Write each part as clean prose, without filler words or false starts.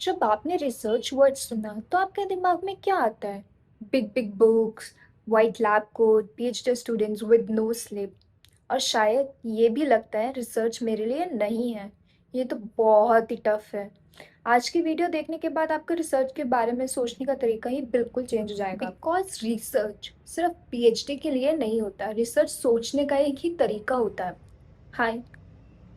जब आपने research word सुना तो आपके दिमाग में क्या आता है? Big big books, white lab coat, PhD students with no sleep और शायद ये भी लगता है रिसर्च मेरे लिए नहीं है। ये तो बहुत ही टफ है। आज की वीडियो देखने के बाद आपका रिसर्च के बारे में सोचने का तरीका ही बिल्कुल चेंज हो जाएगा। बिकॉज रिसर्च सिर्फ पीएचडी के लिए नहीं होता, रिसर्च सोचने का एक ही तरीका होता है। हाय,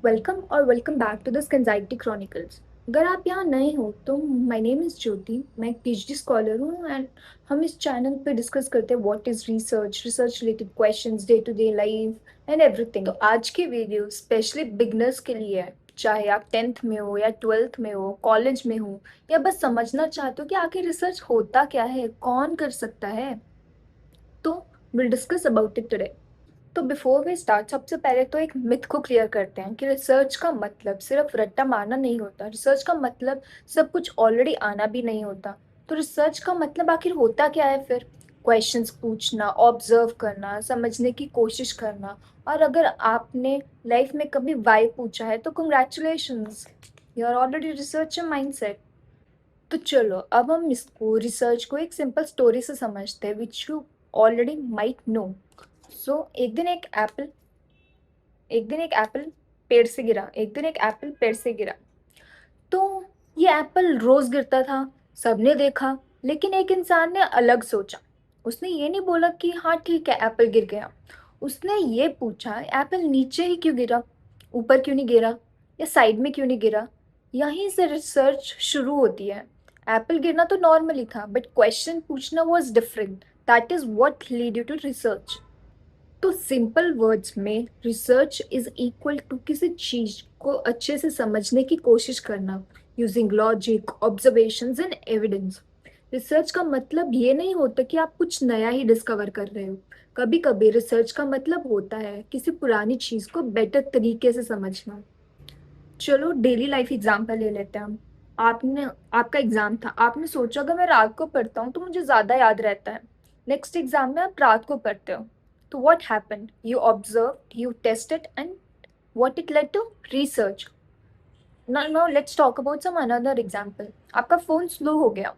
वेलकम और welcome back to the anxiety chronicles. अगर आप यहाँ नए हो तो माय नेम इज़ ज्योति, मैं एक पीएचडी स्कॉलर हूँ एंड हम इस चैनल पे डिस्कस करते हैं what is research, research related questions, day to day life and everything. तो आज की वीडियो स्पेशली बिगनर्स के लिए है, चाहे आप 10th में हो या 12th में हो, कॉलेज में हो या बस समझना चाहते हो कि आखिर रिसर्च होता क्या है, कौन कर सकता है। तो will discuss about it today. तो बिफोर वी स्टार्ट, सबसे पहले तो एक मिथ को क्लियर करते हैं कि रिसर्च का मतलब सिर्फ रट्टा मारना नहीं होता। रिसर्च का मतलब सब कुछ ऑलरेडी आना भी नहीं होता। तो रिसर्च का मतलब आखिर होता क्या है फिर? क्वेश्चंस पूछना, ऑब्जर्व करना, समझने की कोशिश करना। और अगर आपने लाइफ में कभी वाई पूछा है तो congratulations, you are already researcher mindset. तो चलो अब हम इसको रिसर्च को एक सिंपल स्टोरी से समझते हैं which you already might know. So एक दिन एक एप्पल पेड़ से गिरा। एक दिन एक एप्पल पेड़ से गिरा। तो ये एप्पल रोज गिरता था, सबने देखा, लेकिन एक इंसान ने अलग सोचा। उसने ये नहीं बोला कि हाँ ठीक है एप्पल गिर गया। उसने ये पूछा एप्पल नीचे ही क्यों गिरा, ऊपर क्यों नहीं गिरा या साइड में क्यों नहीं गिरा। यहीं से रिसर्च शुरू होती है। एप्पल गिरना तो नॉर्मली था बट क्वेश्चन पूछना was different. That is what lead you to research. तो सिंपल वर्ड्स में रिसर्च इज इक्वल टू किसी चीज को अच्छे से समझने की कोशिश करना using logic, observations and evidence. Research का मतलब ये नहीं होता कि आप कुछ नया ही डिस्कवर कर रहे हो। कभी कभी रिसर्च का मतलब होता है किसी पुरानी चीज को बेटर तरीके से समझना। चलो डेली लाइफ एग्जाम्पल ले लेते हैं हम। आपने आपका एग्जाम था, आपने सोचा अगर मैं रात को पढ़ता हूँ तो मुझे ज्यादा याद रहता है। नेक्स्ट एग्जाम में आप रात को पढ़ते हो। तो what happened? You observe, you tested and what it led to? Research. Now let's talk about some another example. आपका फोन स्लो हो गया,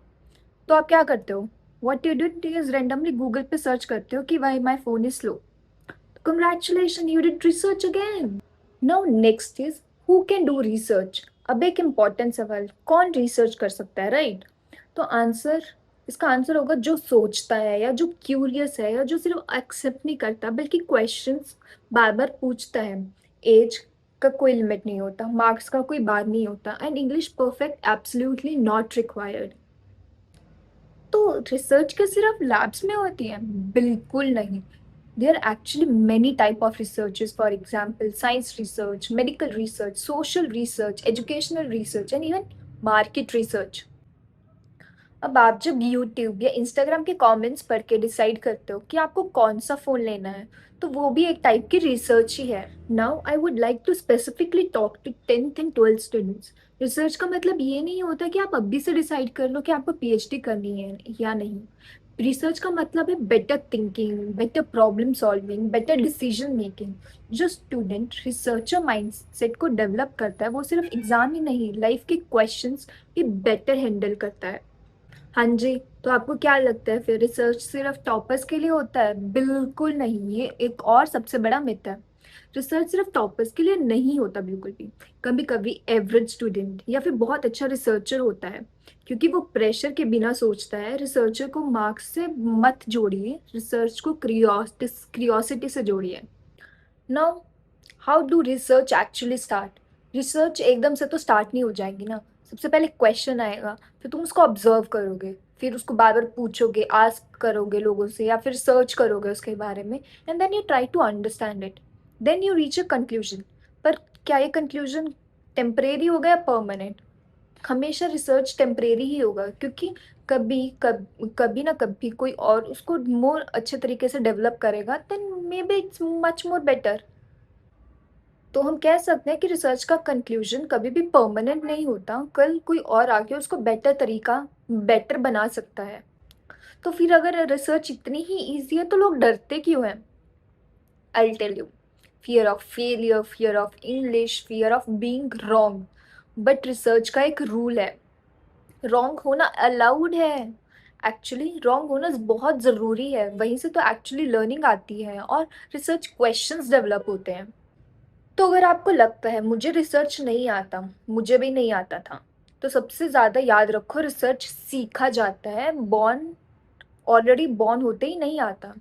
तो आप क्या करते हो? व्हाट यू डू इज रैंडमली गूगल पे सर्च करते हो कि why my phone is slow. Congratulations, you did research again. Now next is who can do research. अब एक इम्पॉर्टेंट सवाल, कौन रिसर्च कर सकता है, राइट? तो आंसर, इसका आंसर होगा जो सोचता है या जो क्यूरियस है या जो सिर्फ एक्सेप्ट नहीं करता बल्कि क्वेश्चंस बार बार पूछता है। एज का कोई लिमिट नहीं होता, मार्क्स का कोई बार नहीं होता and English perfect absolutely not required. तो रिसर्च क्या सिर्फ लैब्स में होती है? बिल्कुल नहीं। There are actually many type of researches, for example, science research, medical research, social research, educational research, and even market research. अब आप जब यूट्यूब या इंस्टाग्राम के कमेंट्स पढ़ के डिसाइड करते हो कि आपको कौन सा फ़ोन लेना है, तो वो भी एक टाइप की रिसर्च ही है। Now I would like to specifically talk to 10th and 12th students. Research का मतलब ये नहीं होता कि आप अभी से डिसाइड कर लो कि आपको पीएचडी करनी है या नहीं। रिसर्च का मतलब है better thinking, better problem solving, better decision making. जो स्टूडेंट रिसर्चर माइंडसेट को डेवलप करता है वो सिर्फ एग्जाम ही नहीं, लाइफ के क्वेश्चंस भी बेटर हैंडल करता है। हाँ जी। तो आपको क्या लगता है फिर रिसर्च सिर्फ टॉपर्स के लिए होता है? बिल्कुल नहीं, ये एक और सबसे बड़ा मिथ है। रिसर्च सिर्फ टॉपर्स के लिए नहीं होता बिल्कुल भी। कभी कभी एवरेज स्टूडेंट या फिर बहुत अच्छा रिसर्चर होता है, क्योंकि वो प्रेशर के बिना सोचता है। रिसर्चर को मार्क्स से मत जोड़िए, रिसर्च को क्रियोसिटी से जोड़िए। Now, how do research actually start? Research एकदम से तो स्टार्ट नहीं हो जाएगी ना। सबसे पहले क्वेश्चन आएगा, फिर तुम उसको ऑब्जर्व करोगे, फिर उसको बार बार पूछोगे, आस्क करोगे लोगों से या फिर सर्च करोगे उसके बारे में and then you try to understand it. Then you reach a conclusion. पर क्या ये कंक्लूजन टेम्परेरी होगा या परमानेंट? हमेशा रिसर्च टेम्परेरी ही होगा, क्योंकि कभी ना कभी कोई और उसको मोर अच्छे तरीके से डेवलप करेगा, then maybe it's much more better. तो हम कह सकते हैं कि रिसर्च का कंक्लूजन कभी भी परमानेंट नहीं होता, कल कोई और आके उसको बेटर तरीका बेटर बना सकता है। तो फिर अगर रिसर्च इतनी ही ईजी है तो लोग डरते क्यों हैं? I tell you, fear of failure, fear of English, fear of being wrong. But research का एक रूल है, रॉन्ग होना अलाउड है। एक्चुअली रॉन्ग होना बहुत ज़रूरी है, वहीं से तो एक्चुअली लर्निंग आती है और रिसर्च क्वेश्चंस डेवलप होते हैं। तो अगर आपको लगता है मुझे रिसर्च नहीं आता, मुझे भी नहीं आता था, तो सबसे ज़्यादा याद रखो, रिसर्च सीखा जाता है, ऑलरेडी बॉर्न होते ही नहीं आता।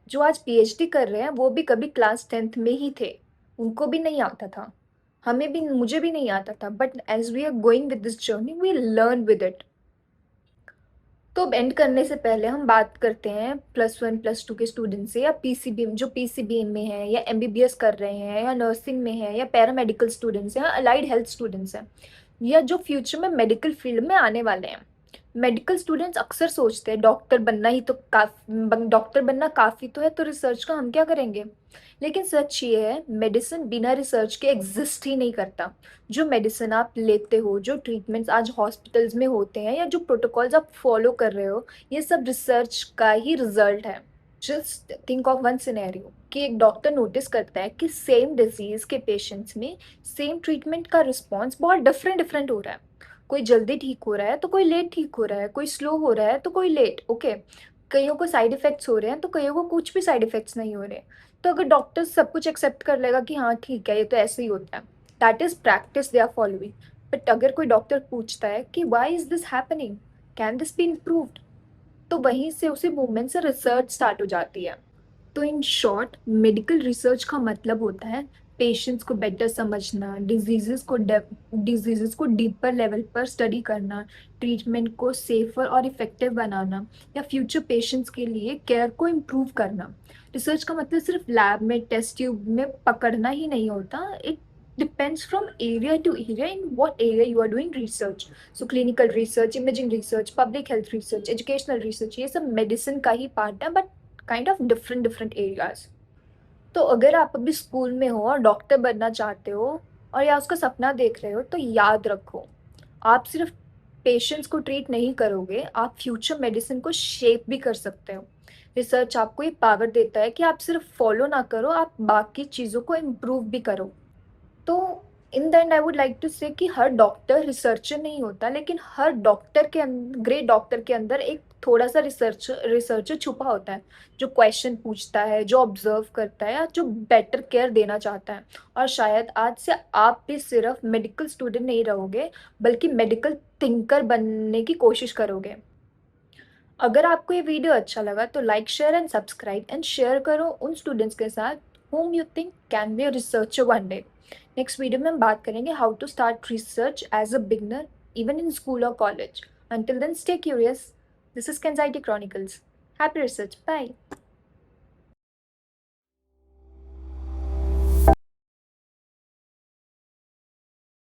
जो आज पीएचडी कर रहे हैं वो भी कभी क्लास 10th में ही थे, उनको भी नहीं आता था, हमें भी, मुझे भी नहीं आता था, but as we are going with this journey we learn with it. तो अब एंड करने से पहले हम बात करते हैं +1 +2 के स्टूडेंट से, या पीसीबीएम, जो पीसीबीएम में है या एमबीबीएस कर रहे हैं या नर्सिंग में है या पैरामेडिकल स्टूडेंट्स हैं या अलाइड हेल्थ स्टूडेंट्स हैं, या जो फ्यूचर में मेडिकल फील्ड में आने वाले हैं। मेडिकल स्टूडेंट्स अक्सर सोचते हैं डॉक्टर बनना काफ़ी तो है, तो रिसर्च का हम क्या करेंगे। लेकिन सच ये है, मेडिसिन बिना रिसर्च के एग्जिस्ट ही नहीं करता। जो मेडिसिन आप लेते हो, जो ट्रीटमेंट्स आज हॉस्पिटल्स में होते हैं, या जो प्रोटोकॉल्स आप फॉलो कर रहे हो, ये सब रिसर्च का ही रिजल्ट है। Just think of one scenario कि एक डॉक्टर नोटिस करता है कि सेम डिजीज के पेशेंट्स में सेम ट्रीटमेंट का रिस्पॉन्स बहुत डिफरेंट डिफरेंट हो रहा है। कोई जल्दी ठीक हो रहा है तो कोई लेट ठीक हो रहा है, कोई स्लो हो रहा है तो कोई लेट, ओके। कईयों को साइड इफेक्ट्स हो रहे हैं तो कईयों को कुछ भी साइड इफेक्ट्स नहीं हो रहे। तो अगर डॉक्टर सब कुछ एक्सेप्ट कर लेगा कि हाँ ठीक है, ये तो ऐसे ही होता है, that is practice they are following. But अगर कोई डॉक्टर पूछता है कि why is this happening, can this be improved, तो वहीं से उसी मूवमेंट से रिसर्च स्टार्ट हो जाती है। तो इन शॉर्ट, मेडिकल रिसर्च का मतलब होता है पेशेंट्स को बेटर समझना, डिजीजेस को डीपर लेवल पर स्टडी करना, ट्रीटमेंट को सेफर और इफेक्टिव बनाना, या फ्यूचर पेशेंट्स के लिए केयर को इम्प्रूव करना। रिसर्च का मतलब सिर्फ लैब में टेस्ट ट्यूब में पकड़ना ही नहीं होता। It depends from area to area in what area you are doing research. So clinical research, imaging research, public health research, educational research, ये सब मेडिसिन का ही पार्ट है, but kind of different different areas. तो अगर आप अभी school में हो और डॉक्टर बनना चाहते हो, और या उसका सपना देख रहे हो, तो याद रखो, आप सिर्फ पेशेंट्स को ट्रीट नहीं करोगे, आप फ्यूचर मेडिसिन को शेप भी कर सकते हो। रिसर्च आपको ये पावर देता है कि आप सिर्फ फॉलो ना करो, आप बाकी चीज़ों को इम्प्रूव भी करो। तो in the end I would like to say कि हर डॉक्टर रिसर्चर नहीं होता, लेकिन हर डॉक्टर के ग्रेट डॉक्टर के अंदर एक थोड़ा सा रिसर्चर छुपा होता है, जो क्वेश्चन पूछता है, जो ऑब्जर्व करता है, या जो बेटर केयर देना चाहता है। और शायद आज से आप भी सिर्फ मेडिकल स्टूडेंट नहीं रहोगे, बल्कि मेडिकल थिंकर बनने की कोशिश करोगे। अगर आपको ये वीडियो अच्छा लगा तो like, share and subscribe, and share करो उन स्टूडेंट्स के साथ whom you think can be a researcher one day. Next video में हम बात करेंगे how to start research as a beginner even in school और college. Until then, stay curious. This is Kenzaiti Chronicles. Happy research. Bye.